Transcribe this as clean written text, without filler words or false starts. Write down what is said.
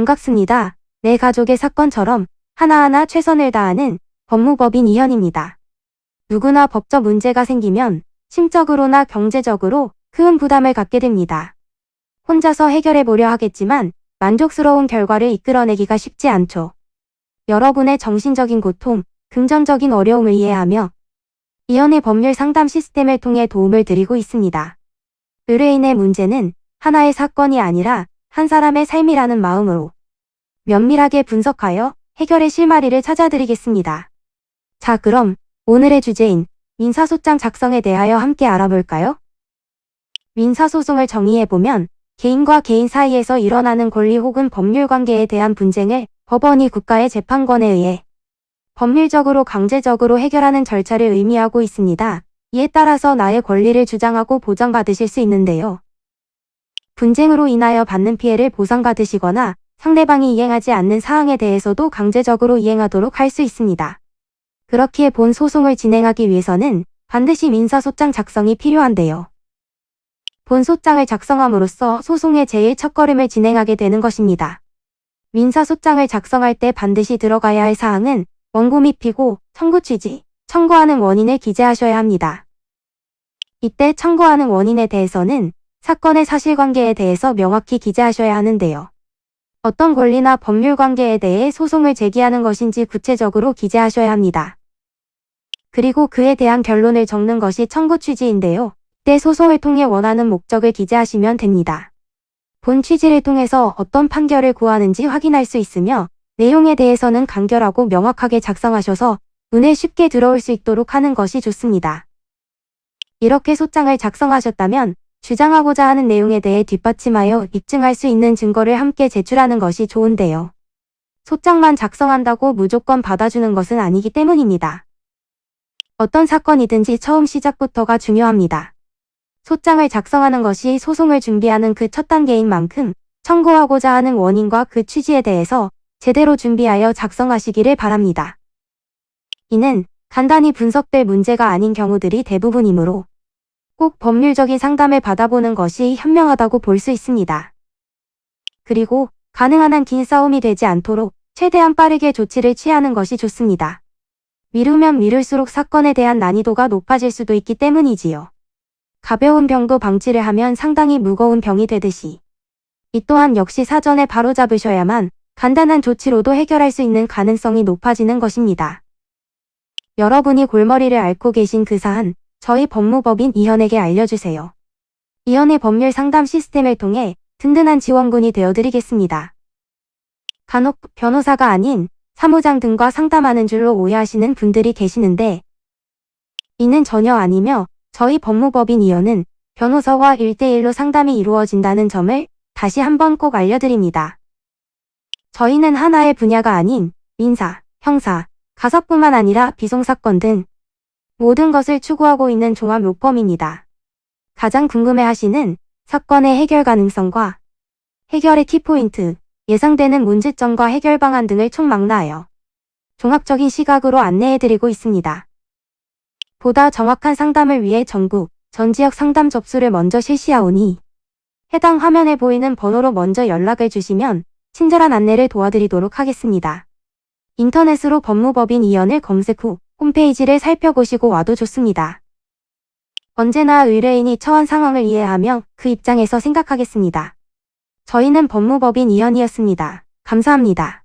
반갑습니다. 내 가족의 사건처럼 하나하나 최선을 다하는 법무법인 이현입니다. 누구나 법적 문제가 생기면 심적으로나 경제적으로 큰 부담을 갖게 됩니다. 혼자서 해결해 보려 하겠지만 만족스러운 결과를 이끌어내기가 쉽지 않죠. 여러분의 정신적인 고통, 금전적인 어려움을 이해하며 이현의 법률 상담 시스템을 통해 도움을 드리고 있습니다. 의뢰인의 문제는 하나의 사건이 아니라 한 사람의 삶이라는 마음으로 면밀하게 분석하여 해결의 실마리를 찾아드리겠습니다. 자, 그럼 오늘의 주제인 민사소장 작성에 대하여 함께 알아볼까요? 민사소송을 정의해보면 개인과 개인 사이에서 일어나는 권리 혹은 법률 관계에 대한 분쟁을 법원이 국가의 재판권에 의해 법률적으로 강제적으로 해결하는 절차를 의미하고 있습니다. 이에 따라서 나의 권리를 주장하고 보장받으실 수 있는데요. 분쟁으로 인하여 받는 피해를 보상받으시거나 상대방이 이행하지 않는 사항에 대해서도 강제적으로 이행하도록 할 수 있습니다. 그렇기에 본 소송을 진행하기 위해서는 반드시 민사소장 작성이 필요한데요. 본 소장을 작성함으로써 소송의 제일 첫걸음을 진행하게 되는 것입니다. 민사소장을 작성할 때 반드시 들어가야 할 사항은 원고 및 피고, 청구 취지, 청구하는 원인을 기재하셔야 합니다. 이때 청구하는 원인에 대해서는 사건의 사실관계에 대해서 명확히 기재하셔야 하는데요. 어떤 권리나 법률 관계에 대해 소송을 제기하는 것인지 구체적으로 기재하셔야 합니다. 그리고 그에 대한 결론을 적는 것이 청구 취지인데요. 이때 소송을 통해 원하는 목적을 기재하시면 됩니다. 본 취지를 통해서 어떤 판결을 구하는지 확인할 수 있으며 내용에 대해서는 간결하고 명확하게 작성하셔서 눈에 쉽게 들어올 수 있도록 하는 것이 좋습니다. 이렇게 소장을 작성하셨다면 주장하고자 하는 내용에 대해 뒷받침하여 입증할 수 있는 증거를 함께 제출하는 것이 좋은데요. 소장만 작성한다고 무조건 받아주는 것은 아니기 때문입니다. 어떤 사건이든지 처음 시작부터가 중요합니다. 소장을 작성하는 것이 소송을 준비하는 그 첫 단계인 만큼 청구하고자 하는 원인과 그 취지에 대해서 제대로 준비하여 작성하시기를 바랍니다. 이는 간단히 분석될 문제가 아닌 경우들이 대부분이므로 꼭 법률적인 상담을 받아보는 것이 현명하다고 볼 수 있습니다. 그리고 가능한 한 긴 싸움이 되지 않도록 최대한 빠르게 조치를 취하는 것이 좋습니다. 미루면 미룰수록 사건에 대한 난이도가 높아질 수도 있기 때문이지요. 가벼운 병도 방치를 하면 상당히 무거운 병이 되듯이 이 또한 역시 사전에 바로잡으셔야만 간단한 조치로도 해결할 수 있는 가능성이 높아지는 것입니다. 여러분이 골머리를 앓고 계신 그 사안, 저희 법무법인 이현에게 알려주세요. 이현의 법률 상담 시스템을 통해 든든한 지원군이 되어드리겠습니다. 간혹 변호사가 아닌 사무장 등과 상담하는 줄로 오해하시는 분들이 계시는데 이는 전혀 아니며 저희 법무법인 이현은 변호사와 1대1로 상담이 이루어진다는 점을 다시 한번 꼭 알려드립니다. 저희는 하나의 분야가 아닌 민사, 형사, 가사뿐만 아니라 비송사건 등 모든 것을 추구하고 있는 종합 로펌입니다. 가장 궁금해하시는 사건의 해결 가능성과 해결의 키포인트, 예상되는 문제점과 해결 방안 등을 총망라하여 종합적인 시각으로 안내해드리고 있습니다. 보다 정확한 상담을 위해 전국, 전 지역 상담 접수를 먼저 실시하오니 해당 화면에 보이는 번호로 먼저 연락을 주시면 친절한 안내를 도와드리도록 하겠습니다. 인터넷으로 법무법인 이현을 검색 후 홈페이지를 살펴보시고 와도 좋습니다. 언제나 의뢰인이 처한 상황을 이해하며 그 입장에서 생각하겠습니다. 저희는 법무법인 이현이었습니다. 감사합니다.